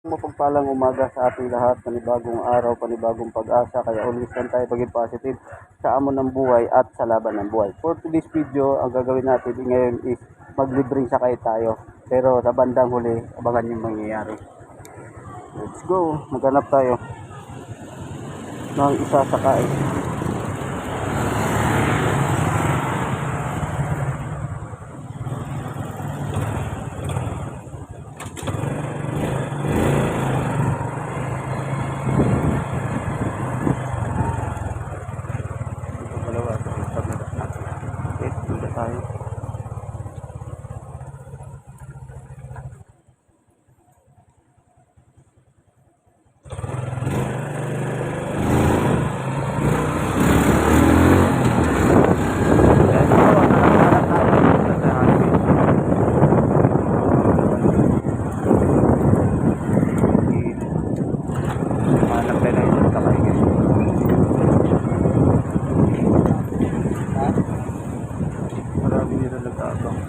Mapagpalang umaga sa ating lahat, panibagong araw, panibagong pag-asa, kaya always lang tayo maging positive sa amon ng buhay at sa laban ng buhay. For today's video, ang gagawin natin ngayon is maglibreng sakay tayo. Pero sa bandang huli, abangan yung mangyayari. Let's go, maghanap tayo ng isa sakay. Tayo. Marami nila nag-aabang.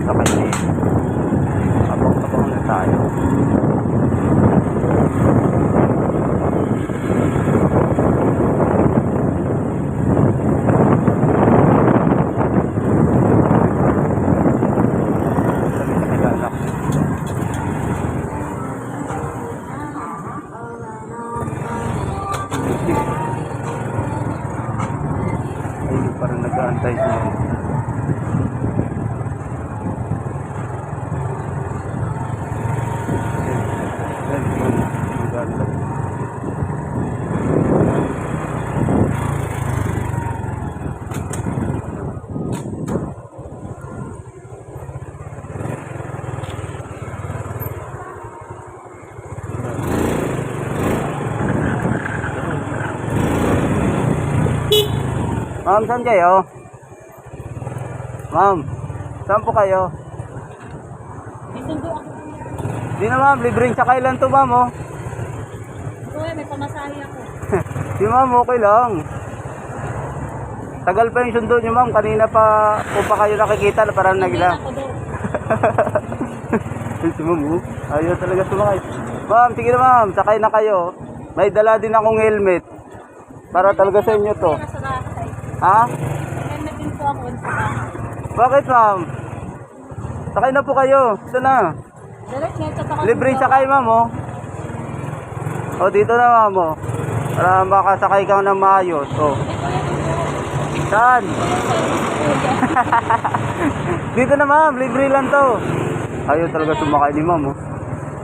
Sakay abang-abang na tayo. Ay, parang nag-aantay sila. Ma'am, saan kayo? Ma'am, saan po kayo? Di na ma'am, libreng sakay lang to ma'am oh. Kuya, may pamasahe ako. Di ma'am, okay lang. Tagal pa yung sundo nyo ma'am, kanina pa po pa kayo nakikita na parang nagila. Si ma'am oh, ayaw talaga sumakay. Ma'am, sige na ma'am, sakay na kayo. May dala din akong helmet. Para talaga sa inyo to. Ha? Helmet din po ako sa bahay. Bakit ma'am? Sakay na po kayo. Ito na. Direct nito pa Libre sakay ma'am oh. O dito na ma'am oh. Para makasakay ka ng maayos. Oh. Saan? Dito na ma'am, libre lang to. Ayaw talaga sumakay ni ma'am oh.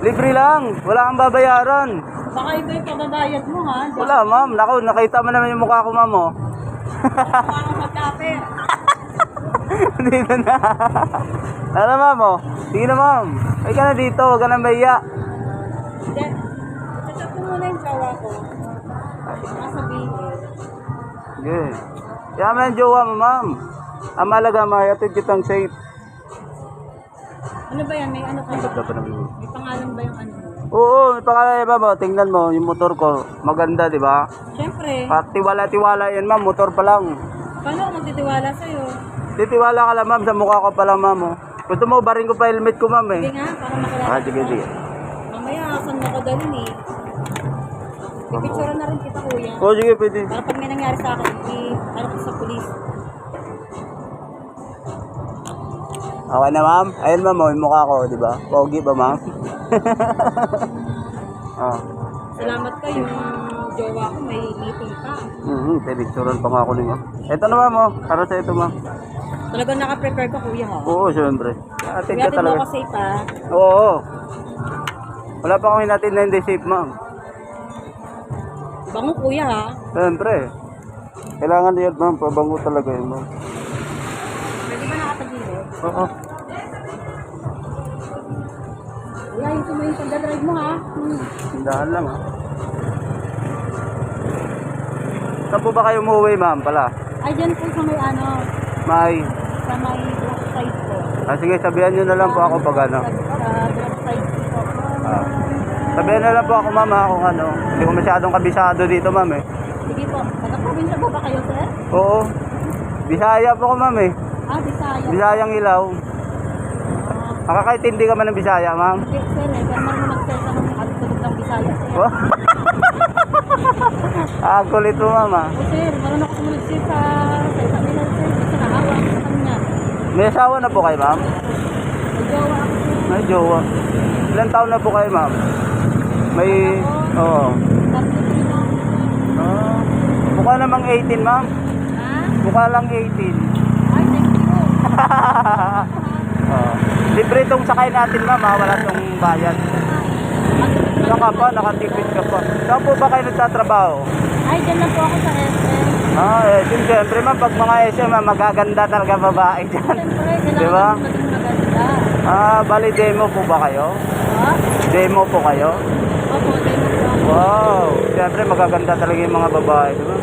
Libre lang, wala kang babayaran. Baka ito yung pababayad mo ha. Wala ma'am, naku, nakita mo naman yung mukha ko ma'am oh. Baka magkapit. Dito na. Tara ma'am oh. Sige na ma'am. Ay ka na dito, huwag ka na mahiya. Hindi. Chat ko muna yung jowa ko. Masabihin. Yeah. Yaman ang jowa mo ma'am. Ang malaga mahatid kitang safe. Ano ba yan? May ano kayo? May pangalan ba yung ano? Oo, may pangalan ba mo? Tingnan mo, yung motor ko. Maganda, di ba? Siyempre. At tiwala-tiwala yan ma'am, motor pa lang. Paano ako magtitiwala sa'yo? Titiwala ka lang ma'am, sa mukha ko pa lang ma'am. Oh. Gusto mo, baring ko pa helmet ko ma'am eh. Hindi nga, para makalala. Sige, sige. Mamaya, saan mo ko dalhin eh. Pipicture na rin kita kuya. Oo, sige, pwede. Para pag may nangyari sa akin, ano ko sa pulis. Okay na ma'am? Ayun ma'am, oh, yung mukha ko, di ba? Pogi ba ma'am? Oh. Salamat ka, yung jowa ko may meeting pa. Pipicturean pa nga ako niyo. Ito na ma'am, oh. Para sa ito ma'am. Talagang naka-prepare ka, kuya, ha? Oo, syempre. Atid Kuya, ka atin mo talaga. ako safe, ha? Oo. Wala pa akong hinatid na hindi safe, ma'am. Bango, kuya, ha? Syempre. Kailangan yan, ma'am. Pabango talaga yun, ma'am. Pwede ba nakatagilid? Oo. Kuya, yung mo yung pagdadrive mo, ha? Tindahan lang, ha. Saan po ba kayo umuwi, ma'am, pala? Ay, dyan po sa may ano, May. sa may black side po. Sige, sabihan nyo na lang po ako pag ano. Sa black side po. Ah. Sabihan na lang po ako, ma'am, ha, kung ano. Hindi ko masyadong kabisado dito, ma'am, eh. Sige po. Taga-probinsya po ba kayo, sir? Oo. Bisaya po ako, ma'am, eh. Ah, Bisaya. Bisayang ilaw. Nakakaintindi ka man ng Bisaya, ma'am? Hindi, sir, eh. Pero marunong mag-sesa ng agtulog ng Bisaya, sir. Oh. Kulit mo, ma'am, ha. O, sir, marunong ako sumunod, sir, sa nila, sir. Kasi naawa ako sa kanya. May asawa na po kayo, ma'am? May jowa ako, sir. May jowa. Ilan taon na po kayo, ma'am? May... Oo. 33 na ako, sir. Ah. Mukha namang 18, ma'am. Ha? Mukha lang 18. Ay, thank you. Oo. Libre itong sakay natin, ma'am, ha. Wala itong bayad. Saka pa, nakatipid ka pa. Saan po ba kayo nagtatrabaho? Ay, dyan lang po ako sa SM. Siyempre, ma'am, pag mga SM, ma'am, magaganda talaga babae dyan. Siyempre, kailangan Diba? maging maganda. Bali, demo po ba kayo? Ha? Demo po kayo? Opo, dyan po ako. Wow! Siyempre, magaganda talaga yung mga babae, diba?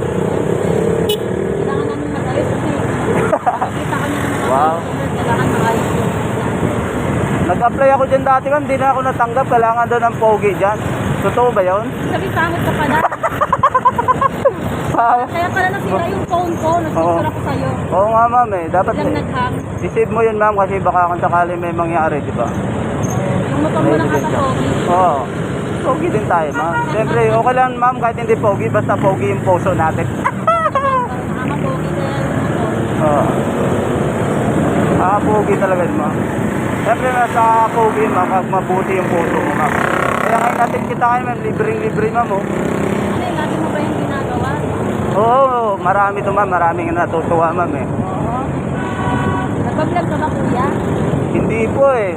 Kailangan namin mag-ayos kasi nakita kami ng mga Wow. customer, kailangan mag-ayos yun. Nag-apply ako dyan dati, ma'am. Hindi na ako natanggap. Kailangan doon ng pogi dyan. Totoo ba yun? Sabi, pangit ka pala. Kaya pala nasira yung phone ko. Nagpicture ako sa'yo. Oo nga, ma'am, eh. Dapat Biglang nag-hang. isave mo yun, ma'am, kasi baka kung sakali may mangyari, di ba? Yung motor mo lang ata pogi. Oo. Pogi din tayo, ma'am. Siyempre, okay lang, ma'am, kahit hindi pogi, basta pogi yung puso natin. Ama pogi din yung motor. Oo. Pogi talaga yun, ma'am. Siyempre, nasa pogi, ma'am, pag mabuti yung puso mo, ma'am. Kaya ngayon natin kita kayo, ma'am, libreng-libre, ma'am, oh. Ano yung lagi mo ba yung ginagawa? Oo, marami to, ma'am. Maraming natutuwa, ma'am, eh. Oo. Nagpa-vlog ka ba, kuya? Hindi po, eh.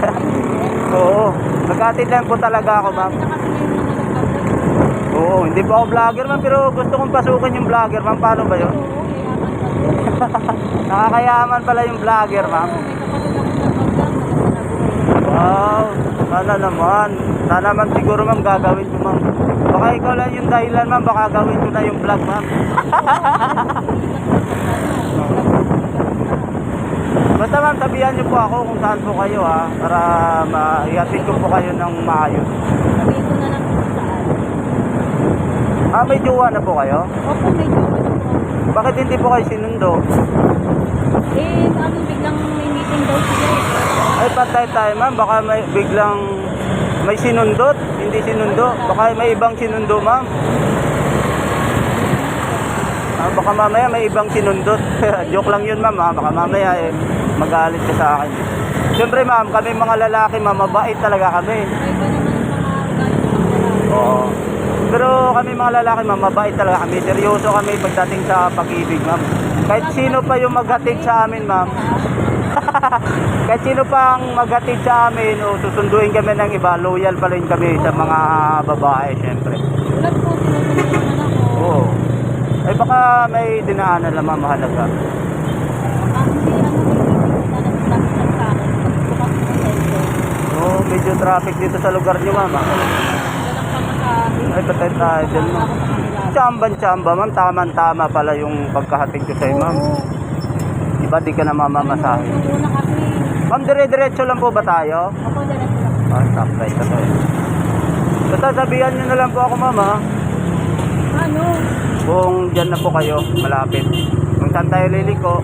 Ay, hindi. Oo. Nag-atid lang po talaga ako, ma'am. Kasi ngayon naman nagpa-vlog. Oo, hindi po ako vlogger, ma'am, pero gusto kong pasukin yung vlogger, ma'am. Paano ba yun? Oo, kaya man Nakakayaman pala yung vlogger, ma'am. may kapatid ako nagpa-vlog. Maganda na buhay. Wow, sana naman. Sana naman siguro, ma'am, gagawin ko, ma'am. Baka ikaw lang yung dahilan, ma'am. Baka gawin ko na yung vlog, ma'am. Basta, ma'am, sabihan niyo po ako kung saan po kayo, ha. Para maihatid ko po kayo ng maayos. Sabihin ko na lang kung saan. May jowa na po kayo? Opo, may jowa na po. Bakit hindi po kayo sinundo? Eh, ano, biglang may meeting daw sila eh. Ay, patay tayo, ma'am. Baka may biglang may sinundot, hindi sinundo. Baka may ibang sinundo, ma'am. Baka mamaya may ibang sinundot. Joke lang yun, ma'am. Baka mamaya magalit ka sa akin. Siyempre, ma'am, kami mga lalaki, ma'am, mabait talaga kami. May iba naman ang mga ugali ng mga lalaki. Oo. Pero kami mga lalaki, ma'am, mabait talaga kami. Seryoso kami pagdating sa pag-ibig, ma'am. Kahit sino pa yung maghatid sa amin, ma'am. Kahit sino pang maghatid sa amin o susunduin kami ng iba, loyal pa rin kami sa mga babae, syempre. Tulad po, sinusunod naman ako. Oo. Ay baka may dinaanan lang, ma'am, mahalaga. Hindi, ano, may meeting na nagsasabi sa akin. Pagbukas ko ng cellphone. Oo, medyo traffic dito sa lugar niyo, ma'am. Wala lang pamasabi. Ay, patay tayo dyan, ma'am. Ako sa kanila. Tsamban-tsamba, ma'am. Tama-tama pala yung pagkahatid ko sa'yo, ma'am. Oo. Diba di ka na mamamasahe? Yung una kasi, Ma'am, dire-diretso lang po ba tayo? ako diretso lang. Sakay ka to. Basta sabihan niyo na lang po ako, ma'am, ha? Ano? Kung dyan na po kayo, malapit. Kung saan tayo liliko,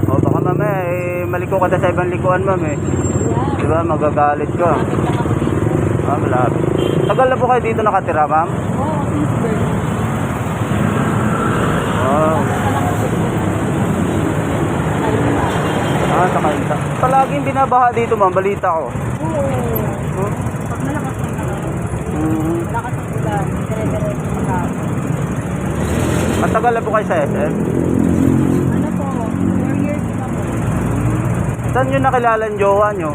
o baka mamaya, maliko ka na sa ibang likuan, ma'am, eh. Yeah. Diba, magagalit ka. Lapit lang ako dito. Malapit. Tagal na po kayo dito nakatira, ma'am? Oo, since birth. Oh. Sa kanila. Palaging binabaha dito, ma'am, balita ko. Oo. Huh? Pag malakas ang Hmm. malakas ang ulan, dire-diretso sa tao. Matagal na po kayo sa SM? Ano po, Saan nyo nakilala yung jowa nyo?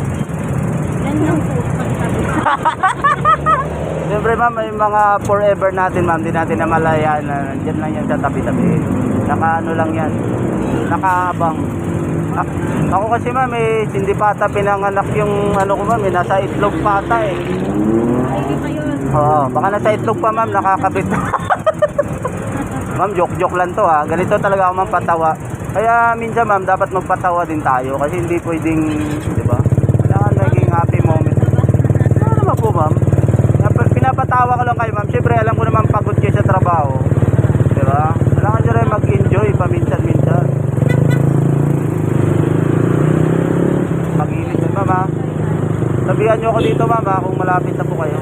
Yan lang po. Pagsabi. Siyempre ma'am, may mga forever natin ma'am, di natin namalayan na nandyan lang yan sa tabi-tabi. Naka ano lang yan, nakaabang. Ako kasi ma'am, hindi pata pinanganak yung ano ko ma'am, nasa itlog pata eh. Ay, di ba yun? Oo, baka nasa itlog pa ma'am, nakakabit. Ma'am, joke-joke lang to ha. Ganito talaga ako ma'am patawa. Kaya minsan ma'am, dapat magpatawa din tayo kasi hindi pwedeng, di ba? Kailangan maging happy moment. Ano naman po ma'am? Pinapatawa ko lang kayo ma'am. Siyempre alam ko naman pagod kayo sa trabaho. Di ba? Kailangan nyo rin mag-enjoy paminsan-minsan. Mag-init din ma'am ha. Sabihan nyo ako dito ma'am ha, kung malapit na po kayo.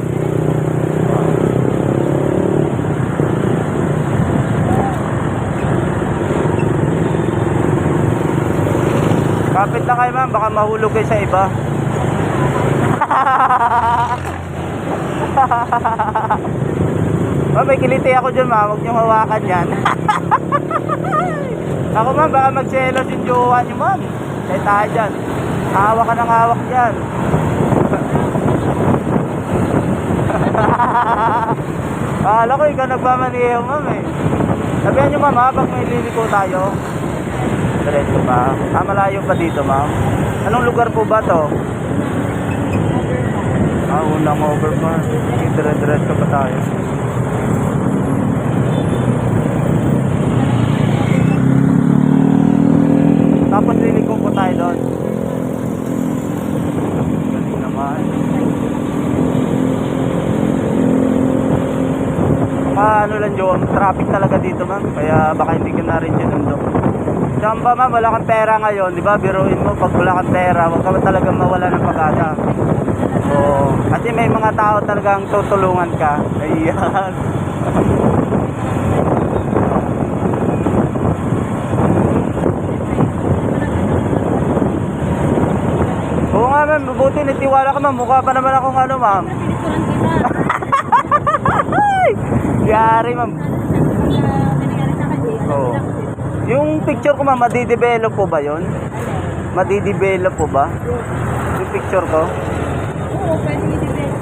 Kapit na kayo ma'am, baka mahulog kayo sa iba. Ma'am, may kiliti ako dyan ma'am, huwag niyong hawakan yan. Ako ma'am, baka magselos yung jowa niyo ma'am. Kaya tayo dyan, hawak ka ng hawak dyan. Akala ko ikaw nagmamaniho ma'am eh. Sabihan niyo ma'am ha, pag may liliko tayo. Diretso pa. Malayo pa dito ma'am. Anong lugar po ba to? Unang over pa. Dire-diretso pa tayo. Tapos liliko po tayo doon. Galing naman. Ano lang yun, traffic talaga dito ma'am. Kaya baka hindi ka na rin sinundok. Saan ba ma'am, wala kang pera ngayon, di ba? Biruin mo, pag wala kang pera, huwag ka talagang mawala ng pag-asa. Oo. Kasi may mga tao talagang tutulungan ka. Ayan. Oo nga ma'am, mabuti nitiwala ka ma'am. Mukha pa naman akong ano ma'am. Yari ma'am. Oo. Yung picture ko ma'am, madidevelop po ba yun? Madidevelop po ba? Yung picture ko? Oo, pwede i-develop.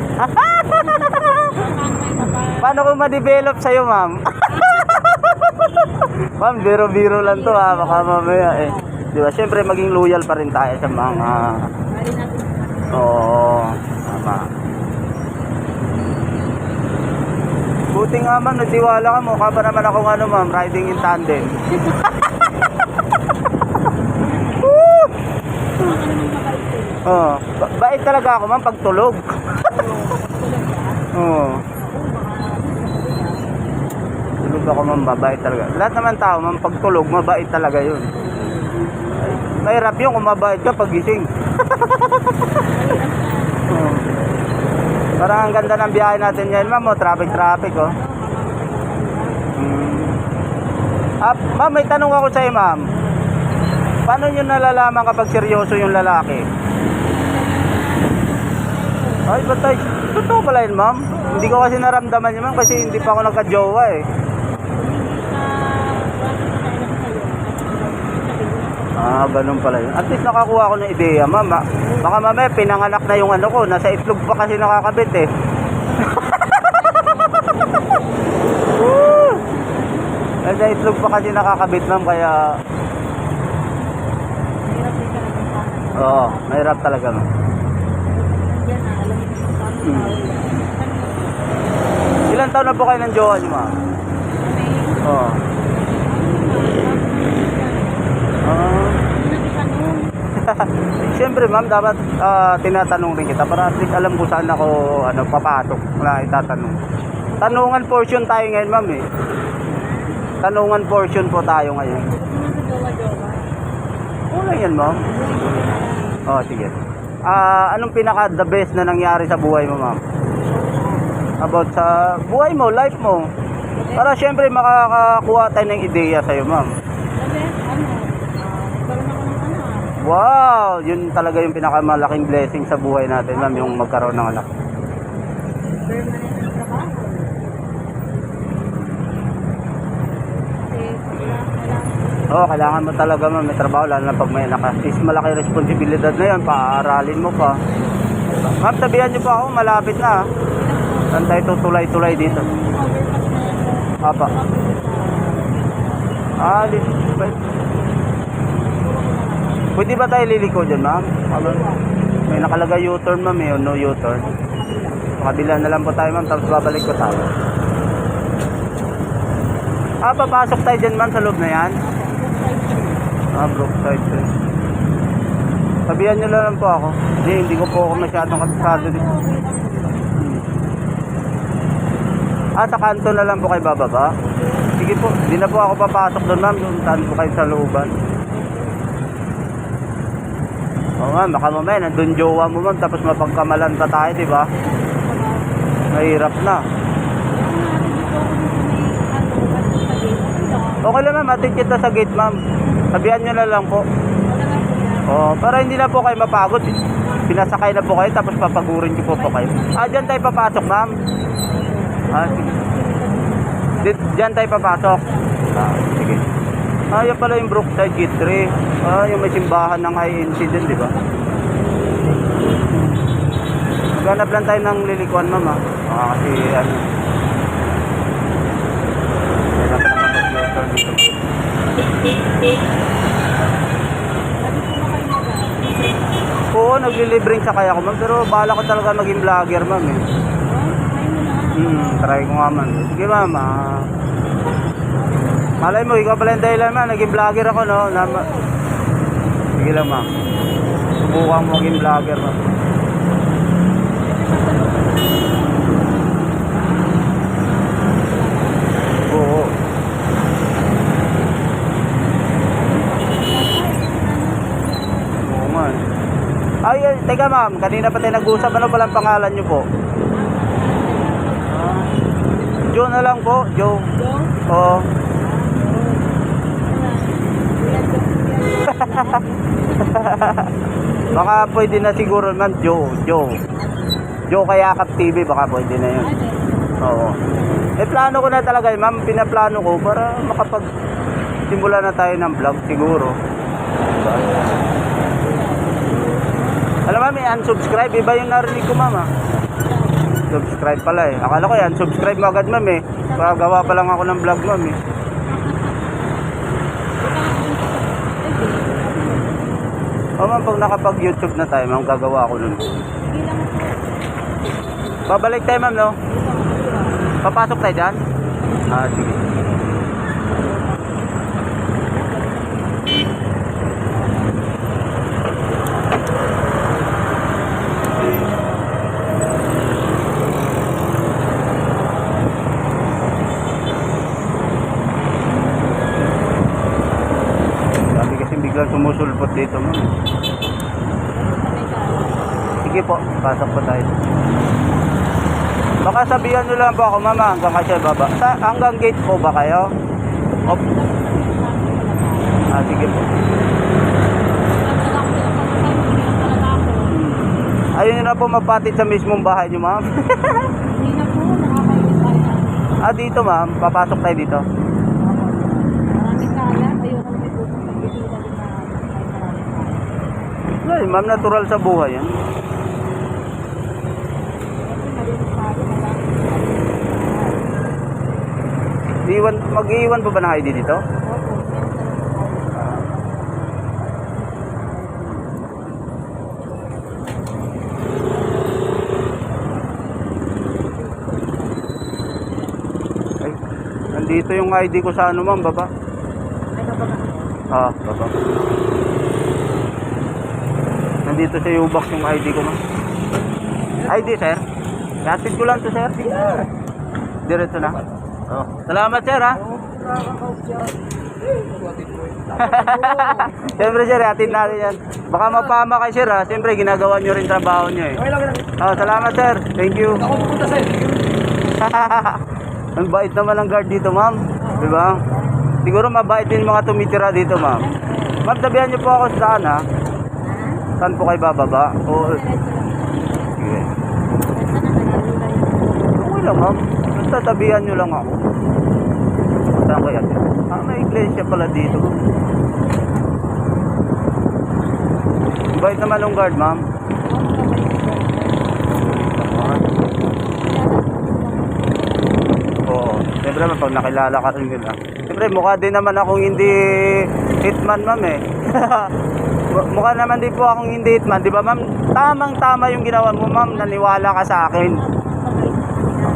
Paano ko ma-develop sa'yo ma'am? Ma'am, biro-biro lang to ha. Baka mamaya eh. Diba? Siyempre maging loyal pa rin tayo sa mga... Oo. Tama. Buti nga ma'am, nagtiwala ka. Mukha pa naman akong ano ma'am, riding in tandem. Oh, bait talaga ako ma'am pag tulog. Oo. Tulog ako ma'am, mabait talaga. Lahat naman tao ma'am pag tulog, mabait talaga yun. Mahirap yun kung mabait ka pag gising. Oh. Parang ang ganda ng biyahe natin ngayon ma'am, oh, traffic oh. Ma'am, may tanong ako sa'yo ma'am. Paano nyo nalalaman kapag seryoso yung lalaki? Ay, batay. Totoo pala yun ma'am. Hindi ko kasi naramdaman yun ma'am kasi hindi pa ako nagka-jowa eh. Ganun pala yun. At least nakakuha ako ng ideya ma'am. Baka mamaya pinanganak na yung ano ko. Nasa itlog pa kasi nakakabit eh. Nasa itlog pa kasi nakakabit ma'am kaya... Oo, mahirap talaga ma'am. Ilan taon na po kayo ng jowa niyo ma'am? Oo. Siyempre ma'am, dapat tinatanong rin kita para at least alam ko saan ako papasok na itatanong. Tanungan portion tayo ngayon ma'am eh. Tanungan portion po tayo ngayon. Wala yan ma'am. Oh, sige. Anong pinaka the best na nangyari sa buhay mo ma'am? About sa buhay mo, life mo. Para siyempre makakakuha tayo ng ideya sa'yo ma'am. Wow, yun talaga yung pinakamalaking blessing sa buhay natin ma'am, yung magkaroon ng anak. Oo, kailangan mo talaga ma'am, may trabaho, lalo na pag may anak. Is malaki responsibilidad na yan, paaralin mo pa. Diba? Ma'am, sabihan niyo po ako, malapit na. Saan tayo tutulay-tulay dito? Apa. Pwede ba tayo liliko dyan, ma'am? May nakalagay U-turn, ma'am, eh, no U-turn. Kabila na lang po tayo, ma'am, tapos babalik ko tayo. Papasok tayo dyan, ma'am, sa loob na yan. Brookside. Sabihan nyo lang po ako. Hindi ko po ako masyadong kapisado dito. Sa kanto na lang po kayo bababa? Sige po, hindi na po ako papasok doon, ma'am. Doon saan po kayo sa looban. Oo ma'am, baka mamaya nandun jowa mo, ma'am, tapos mapagkamalan pa tayo, di ba? Mahirap na. Okay lang, ma'am, atid kita sa gate, ma'am. Sabihan nyo na lang po. Para hindi na po kayo mapagod. Pinasakay na po kayo, tapos papagurin ko po kayo. Dyan tayo papasok, ma'am. Sige. Dyan tayo papasok. Sige. Yan pala yung Brookside Gate 3. Yung may simbahan ng high incident, di ba? Maghanap lang tayo ng lilikuan, ma'am, ha? Kasi, ano. Kailangan pa naman mag-filter dito. Oo, naglilibring sakay ako, ma'am. Pero bahala ko talaga maging vlogger, ma'am, eh. Try ko nga, ma'am. Sige, ma'am. Malay mo, ikaw pala yung dahilan, ma'am. Naging vlogger ako, no? Sige lang, ma'am. Subukan mo maging vlogger, ma'am. Oo. Oo, ma'am. Teka, ma'am. Kanina pa tayo nag-usap. Ano palang pangalan nyo po? Joe na lang po. Joe. Oo. Baka pwede na siguro, ma'am. Joe Kayakap TV. Baka pwede na yun. Oo. Plano ko na talaga, ma'am. Pinaplano ko para makapag-simula na tayo ng vlog siguro. Diba? Alam, ma'am, unsubscribe. Iba yung narinig ko, ma'am, subscribe pala, eh. Akala ko yan, subscribe mo agad, ma'am, eh. Gawa pa lang ako ng vlog, ma'am, eh. Ma'am, pag nakapag-YouTube na tayo, ma'am, gagawa ako nun. Babalik tayo, ma'am, no? Papasok tayo dyan? Sige. Biglang sumusulpot dito, ma'am. Sige po, pasok po tayo. Baka sabihan nyo lang po ako, ma'am, hanggang kasi baba. Hanggang gate po ba kayo? Sige po. Ayun nyo na po magpatid sa mismong bahay nyo, ma'am. Hindi na po, nakakainis tayo. Dito, ma'am. Papasok tayo dito. Maraming kaya, ayoko na ito. Ay, ma'am, natural sa buhay yan. Mag-iwan pa ba ng ID dito? Ay, nandito yung ID ko sa ano, ma'am, baba. Baba. Nandito sa U-box yung ID ko, ma'am. ID, sir? Hatid ko lang to, sir. Diretso na. Salamat, sir, ha? Siyempre, sir, hatid natin yan. Baka mapama kay sir, ha? Siyempre, ginagawa nyo rin trabaho nyo, eh. Salamat, sir. Thank you. Ako pupunta, sir. Ang bait naman ng guard dito, ma'am. Diba? Siguro mabait din mga tumitira dito, ma'am. Ma'am, sabihan nyo po ako saan, ha? Saan po kayo bababa? Sige. Okay lang, ma'am. Basta tabihan nyo lang ako. Saan ko yan? may iglesia pala dito. Bait naman ng guard, ma'am. Oo. Siyempre, pag nakilala ka rin nila. Siyempre, mukha din naman akong hindi hitman, ma'am eh. Mukha naman din po akong hindi hitman. Di ba, ma'am? Tamang-tama yung ginawa mo, ma'am. Naniwala ka sa akin.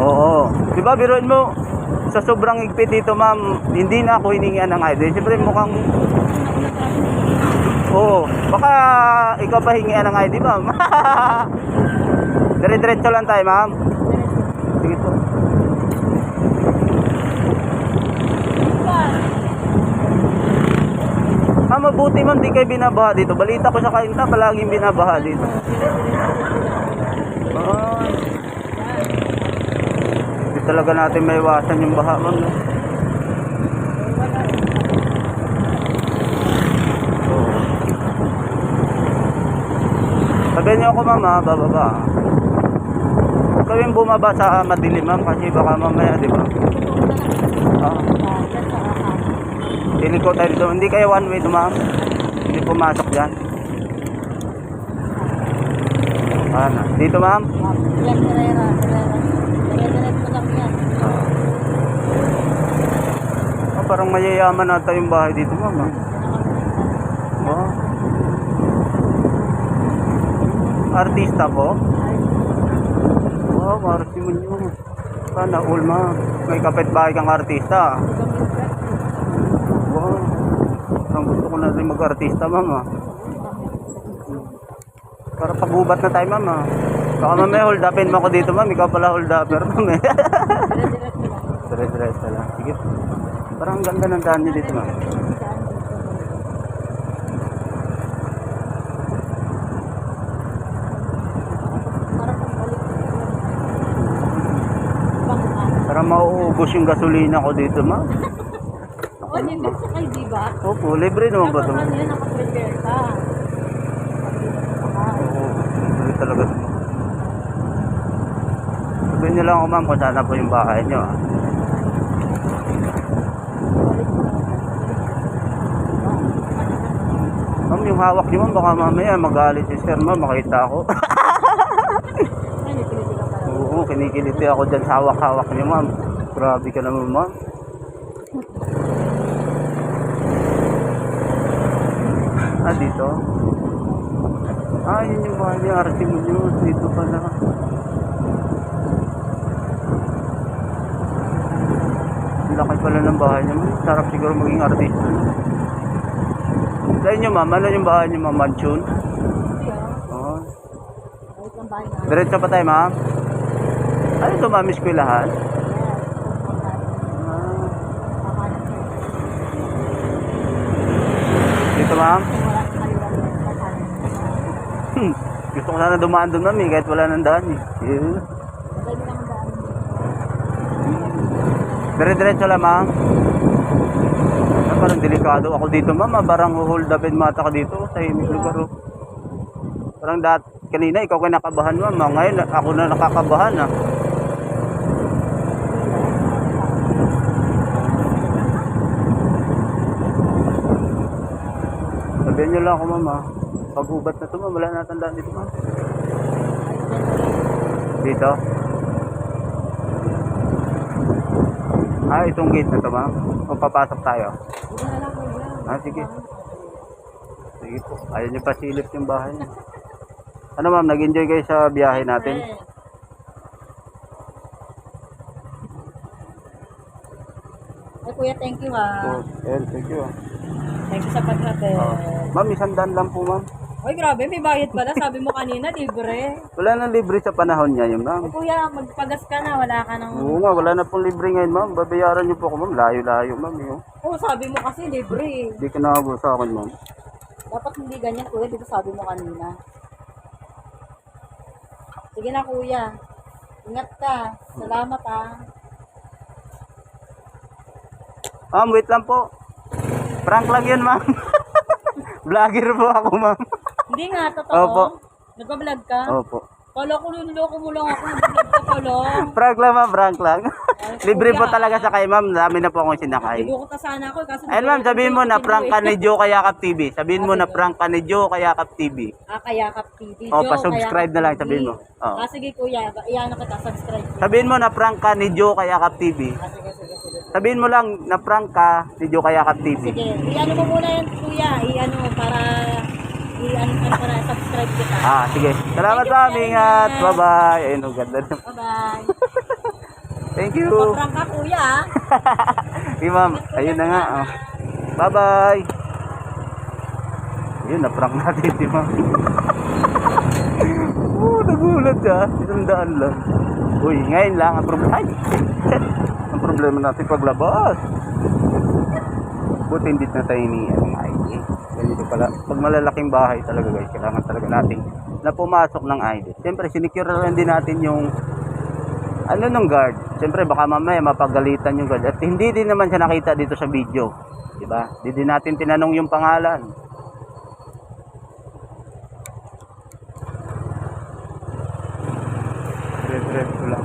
Oo. Di ba, biruin mo, sa sobrang higpit dito, ma'am, hindi na ako hiningian ng ID. Siyempre, mukhang... Oo. Baka ikaw pa hingian ng ID, ma'am. Dire-diretso lang tayo, ma'am. Sige po. Mabuti, ma'am, di kayo binabaha dito. Balita ko sa Kainta, palaging binabaha dito. Ay. Hindi talaga natin may iwasan yung baha, ma'am. No? Sabihin niyo ako, ma'am, ha, bababa. Huwag kayong bumaba sa madilim, ma'am, kasi baka mamaya, di ba? Piling ko tayo dito. Hindi kayo one way, ma'am. Hindi pumasok dyan. Ano? Dito, ma'am? Yan, Herrera. Dire-diretso lang yan. Parang mayayaman nata yung bahay dito, ma'am. Oh. Artista po? Wow, arti mo nyo. Sana all, ma'am. May kapitbahay kang artista. Wow. Ang gusto ko na rin mag-artista, ma'am. Para pag-ubat na tayo, ma'am. Baka mamaya hold upin mo ako dito, ma'am. Ikaw pala hold upper, ma'am. Dire-diretso lang. Sige. Parang ang ganda ng daan niyo dito, ma'am. Para mauubos yung gasolina ko dito, ma'am. O, libre sa kayo, di ba? Opo, libre naman ba ito? Kapag yan, nakaprepare ka. Oo, libre talaga ito. Sabihin niyo lang ako, ma'am, kung saan po yung bahay niyo. Ma'am, yung hawak niyo, ma'am, baka mamaya magalit si sir, ma'am, makita ako. Oo, kinikiliti ako dyan sa hawak-hawak niyo, ma'am. Grabe ka naman, ma'am. Ah, dito? Ah, yun yung bahay niya, RC mo nyo. Dito pala. Laki pala ng bahay niya, ma'am. Sarap siguro maging artista. Sa inyo, ma'am, ano yung bahay niyo, ma'am? Mansion? Oo. Diretso pa tayo, ma'am? Ano ito, ma'am? Eskwelahan? Dito, ma'am? Gusto ko sana dumaan doon, ma'am, kahit wala nang daan, eh. Yeah. Dire-diretso lang, ma'am. Ah, parang delikado ako dito, ma'am. Parang hold upin mata ka dito sa himig lugar. Oh. Parang kanina ikaw kinakabahan, ma'am. Ngayon ako na nakakabahan, ah. Sabihin nyo lang ako, ma'am, ah. Pag-ubat na ito, ma'am. Wala natandaan dito, ma'am. Dito? Ah, itong gate na ito, ma'am. O papasok tayo? Ah, sige. Sige po. Ayaw nyo pa silip yung bahay niyo. Ano, ma'am? Nag-enjoy kayo sa biyahe natin? Ay, kuya, thank you, ha. Oh, thank you, ah. Thank you sa paghatid. Ma'am, 100 lang po, ma'am. Ay, grabe, may bayad pala. Sabi mo kanina, libre. Wala nang libre sa panahon niya yun, ma'am. Ay, kuya, magpagas ka na. Wala ka nang... Oo nga, wala na pong libre ngayon, ma'am. Babayaran niyo po ako, ma'am. Layo-layo, ma'am. Yun. Oo, sabi mo kasi libre. Hindi ka nakabo sa akin, ma'am. Dapat hindi ganyan, kuya. Dito sabi mo kanina. Sige na, kuya. Ingat ka. Salamat, ha. Ma'am, wait lang po. Prank lang yun, ma'am. Vlogger po ako, ma'am. Hindi nga, totoo. Opo. Nagpa-vlog ka? Opo. Kala ko niloloko mo lang ako. Nag-vlog ka pa lang. Prank lang ma'am, prank lang. Ay, Libre po kuya. talaga sa kay ma'am. Dami na po akong sinakay. Liloko ka sana ako. Kaso Ayun ma'am, sabihin mo na prank ka ni Joe Kayakap TV. Sabihin mo Ah, na sige. prank ka ni Joe Kayakap TV. Kayakap TV. Oh, Joe, pa-subscribe na lang, Kayakap sabihin TV. mo. Oh. Sige kuya, iyan kita, subscribe. Sabihin mo na prank ka ni Joe Kayakap TV. Sige. Sabihin mo lang na prank ka ni Joe Kayakap TV. Sige, i-ano mo muna yan kuya, i-ano mo para para subscribe kita. Sige. Salamat Thank you, ma'am. kuya. Ingat. Bye-bye. Ayun, ang ganda. Bye-bye. Thank you. Paprang ka kuya. Okay ma'am. Ayun na nga. Oh. Bye-bye. Ayun, na-prank natin si ma'am. Nagulat siya. 100 lang. Uy, ngayon lang ang problema. Ay! Ang problema natin paglabas. Buti hindi na tayo ni ID. Ganito pala. Pag malalaking bahay talaga guys, kailangan talaga natin na pumasok ng ID. Siyempre, sinicure rin din natin yung ng guard. Siyempre, baka mamaya mapagalitan yung guard. At hindi din naman siya nakita dito sa video. Diba? Hindi din natin tinanong yung pangalan. Red ko lang.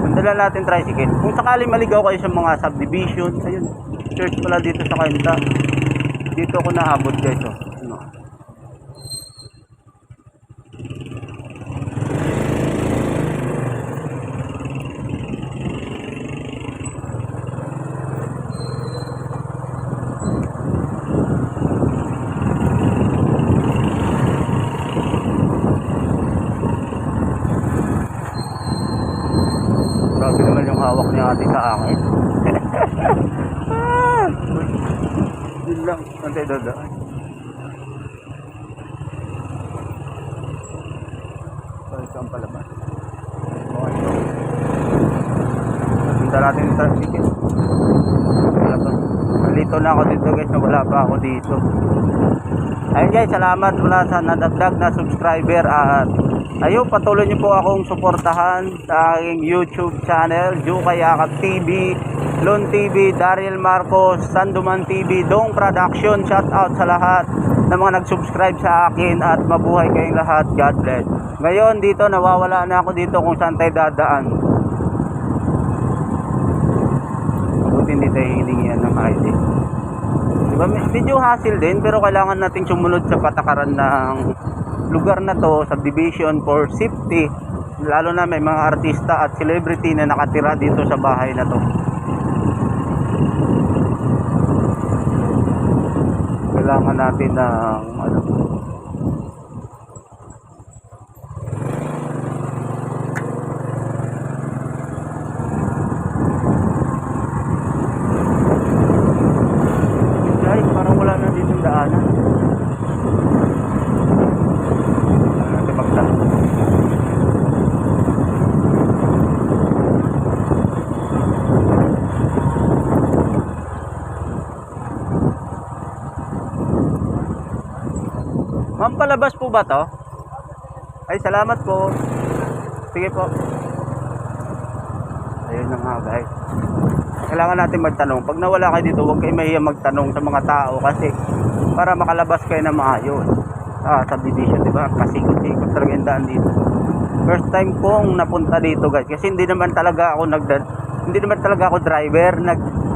Mandala natin tricycle. Kung sakali maligaw kayo sa mga subdivision, ayun, church pala dito sa Kanta. Dito ako naabot guys. Oh. Ano? Grabe naman yung hawak ni ate sa akin. Yun lang. Saan tayo dadaan? Ito ang palabas. Punta natin yung tricycle. Nalito na ako dito guys. Wala pa ako dito. Ayun guys, salamat wala sa nadagdag na subscriber at ayun, patuloy niyo po akong suportahan sa aking YouTube channel, Joe Kayakap TV, Lon TV, Daryl Marcos, Sanduman TV, Dong Production. Shout out sa lahat ng mga nag-subscribe sa akin at mabuhay kayong lahat. God bless. Ngayon dito, nawawala na ako dito kung saan tayo dadaan. Buti hindi tayo hiningihan ng ID. Diba, medyo hassle din pero kailangan nating sumunod sa patakaran ng lugar na to, subdivision for safety, lalo na may mga artista at celebrity na nakatira dito sa bahay na to. Kailangan natin ng guys, parang wala na dito daanan. Ma'am, palabas po ba to? Ay, salamat po. Sige po. Ayun na nga guys. Kailangan natin magtanong. Pag nawala kayo dito, huwag kayo mahiya magtanong sa mga tao kasi para makalabas kayo na maayos. Subdivision, diba? Pasikot-sikot talaga yung daan dito. First time kong napunta dito guys. Kasi hindi naman talaga ako driver.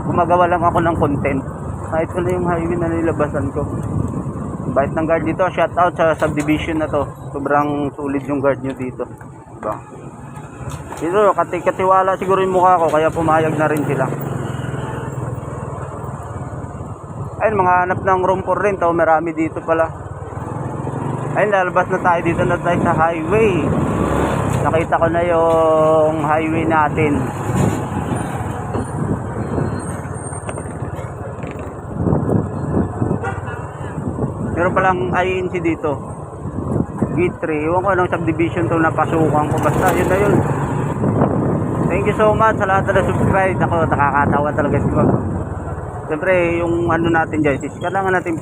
Gumagawa lang ako ng content. Ito na yung highway na nilabasan ko. Bait ng guard dito. Shout out sa subdivision na to. Sobrang sulit yung guard nyo dito. Diba? Dito, katiwala siguro yung mukha ko. Kaya pumayag na rin sila. Ayun, mga hanap ng room for rent. Marami dito pala. Ayun, lalabas na tayo. Dito na tayo sa highway. Nakita ko na yung highway natin. Meron palang INC dito. Gate 3. Iwan ko anong subdivision to napasukan ko. Basta yun na yun. Thank you so much sa lahat na subscribe. Ako, nakakatawa talaga siya. Siyempre, yung ano natin guys, is kailangan natin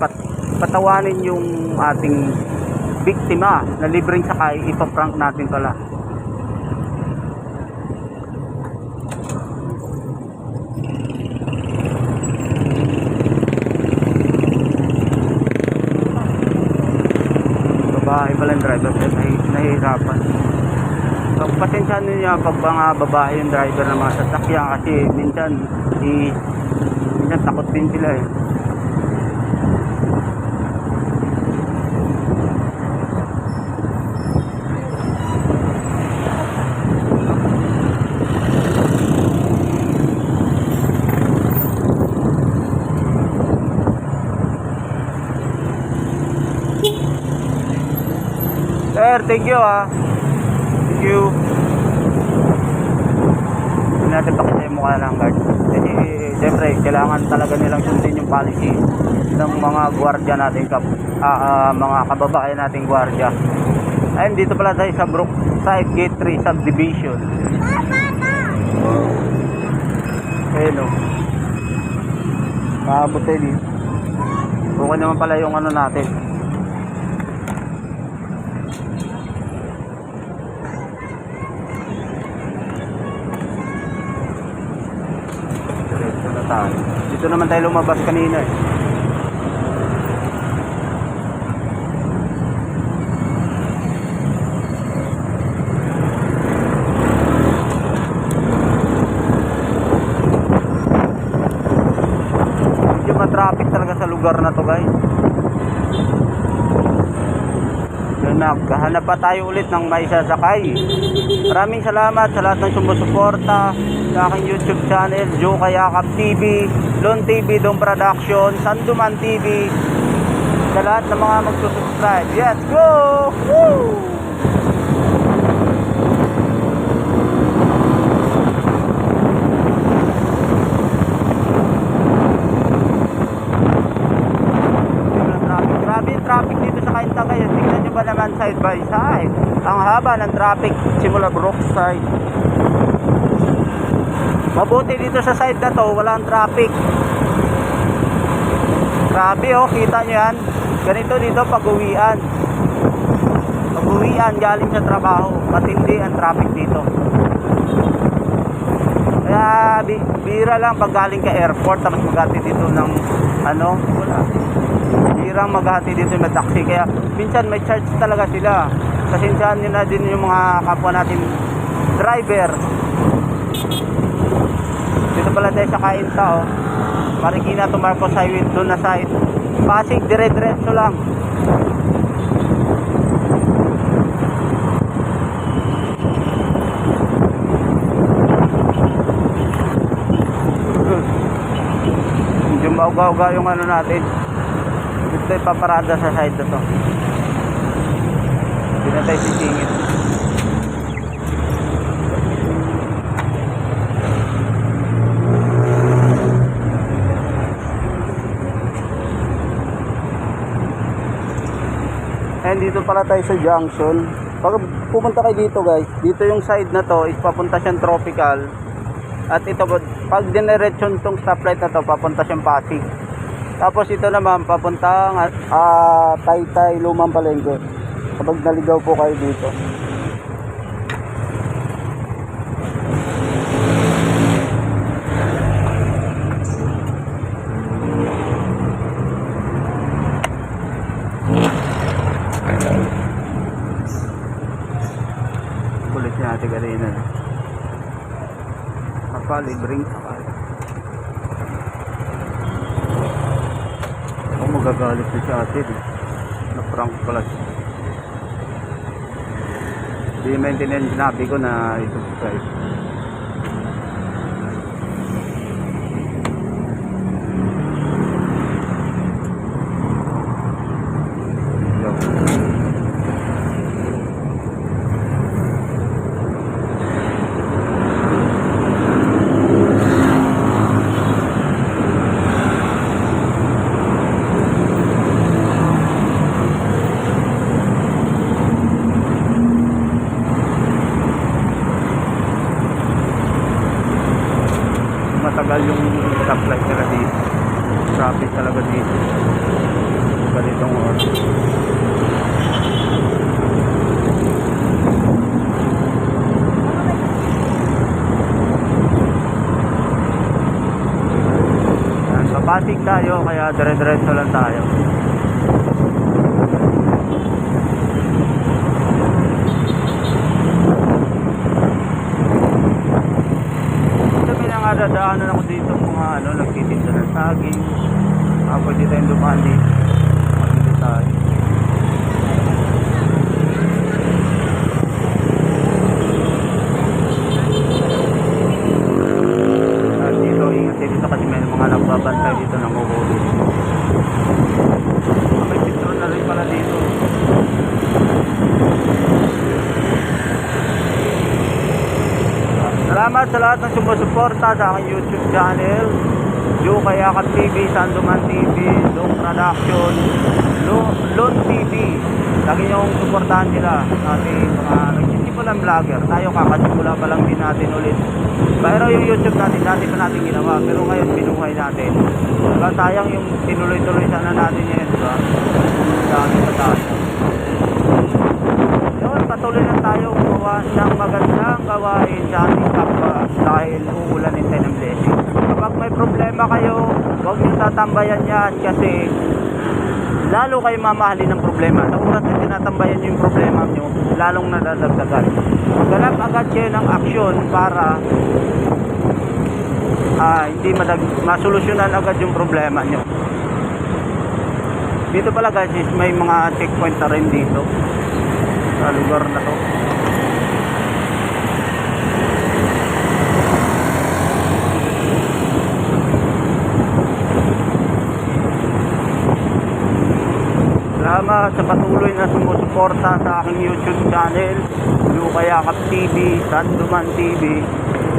patawanin yung ating biktima na libreng sakay. Ipaprank natin pala. babae pala yung driver kasi nahihirapan. So, pasensyahan niyo pag mga babae yung driver ng mga sasakyan kasi minsan takot din sila eh. Sir, thank you ah. Thank you. Hindi natin pakita yung mukha ng guard. Kasi siyempre, kailangan talaga nilang sundin yung policy ng mga gwardiya natin, mga kababayan nating gwardiya. Ayun, dito pala tayo sa Brookside Gate 3 Subdivision. Ayun o. Maabot tayo dito. Okay naman pala yung ano natin. Dito naman tayo lumabas kanina eh. Medyo ma-traffic talaga sa lugar na to guys. Naghahanap pa tayo ulit ng may sasakay. Maraming salamat sa lahat ng sumusuporta sa aking YouTube channel, Joe Kayakap TV, Lon TV, Dong Production, Sanduman TV, sa lahat ng mga magsusubscribe. Let's go! Woo! Grabe yung traffic dito sa Kainta ngayon. Tingnan nyo ba naman side by side? Ang haba ng traffic simula Brookside. Mabuti dito sa side na to, walang traffic. Grabe oh, kita nyo yan. Ganito dito pag-uwian. Pag-uwian galing sa trabaho. Matindi ang traffic dito. Kaya bira lang pag galing ka airport tapos maghati dito ng ano, wala. Birang maghati dito ng taxi. Kaya minsan may charge talaga sila. Pasensyahan nyo na din yung mga kapwa natin driver. Dito pala tayo sa Kainta oh. Marikina to Marcos Highway, doon na side. Pasig, dire-diretso lang. Medyo mauga-uga yung ano natin. Dito tayo paparada sa side na to. Hindi na tayo sisingit. And dito pala tayo sa junction. Pag pumunta kayo dito guys, dito yung side na to is papunta siyang Tropical. At ito pag dineretsyon tong stoplight na to, papunta siyang Pasig. Tapos ito naman papuntang Taytay, Lumang Palengke. Kapag naligaw po kayo dito. Kulit niya ate kanina. Libreng sakal. Ako magagalit na si ate. Na-prank pala siya. Hindi maintindihan sinabi ko na i-subscribe. Matagal yung stoplight nila dito. Traffic talaga dito. Ganitong oras. Papasig tayo kaya dire-diretso lang tayo. ano, nagtitinda ng saging. Pwede tayong dumaan dito. Pwede tayo. Dito, ingat dito kasi may mga nagbabantay dito ng uhuli. May pistro na rin pala dito. Salamat sa lahat ng sumusuporta sa aking YouTube channel. Yung kaya Yakap TV, Sandoman TV, Long Production, Lon TV. Lagi niyong suportahan sila sa ating mga nagsisimulang vlogger. Tayo kakasimula pa lang din natin ulit. Pero yung YouTube natin, dati pa natin ginawa. Pero ngayon binuhay natin. Diba, sayang yung tinuloy-tuloy sana natin yan, diba? Dami pa tayo. Yun, patuloy lang tayo gumawa ng magandang gawain sa ating kapwa dahil uulanin tayo ng blessing. Kapag may problema kayo, huwag nyo tatambayan yan kasi lalo kayo mamahalin ng problema. Sa oras na tinatambayan nyo yung problema nyo, lalong nadadagdagan. Ganap agad kayo ng aksyon para hindi masolusyonan agad yung problema nyo. Dito pala guys, may mga checkpoint na rin dito sa lugar na to. Salamat sa patuloy na sumusuporta sa aking YouTube channel, Luka Yakap TV, Sandoman TV,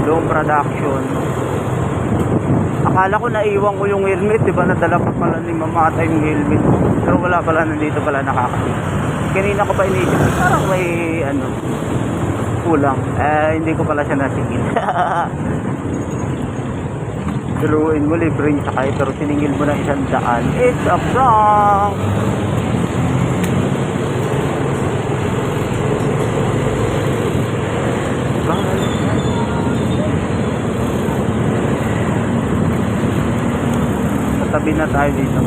Long Production. Akala ko naiwan ko yung helmet, diba? Nadala pa pala ni Mamatay yung helmet. Pero wala pala, nandito pala nakakasig. Kanina ko pa inisip, parang may kulang. Hindi ko pala siya nasingil. Tuluin mo, libreng sakay, pero siningil mo ng 100. It's a prank! Tabi na tayo dito.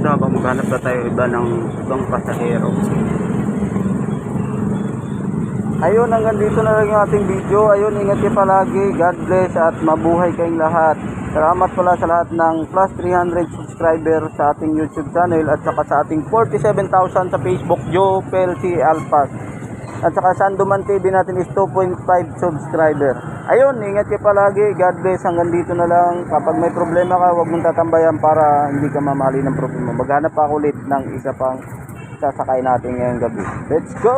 Habang maghanap na tayo iba ng ibang pasahero. Ayun, hanggang dito na lang yung ating video. Ayun, ingat kayo palagi. God bless at mabuhay kayong lahat. Salamat pala sa lahat ng plus 300 subscriber sa ating YouTube channel at saka sa ating 47,000 sa Facebook, Joe PLC Alpas. At saka Sandoman TV natin is 2.5 subscriber. Ayun, ingat kayo palagi. God bless. Hanggang dito na lang. Kapag may problema ka, huwag mong tatambayan para hindi ka mamali ng problema. Maghanap pa ako ulit ng isa pang sasakay natin ngayong gabi. Let's go!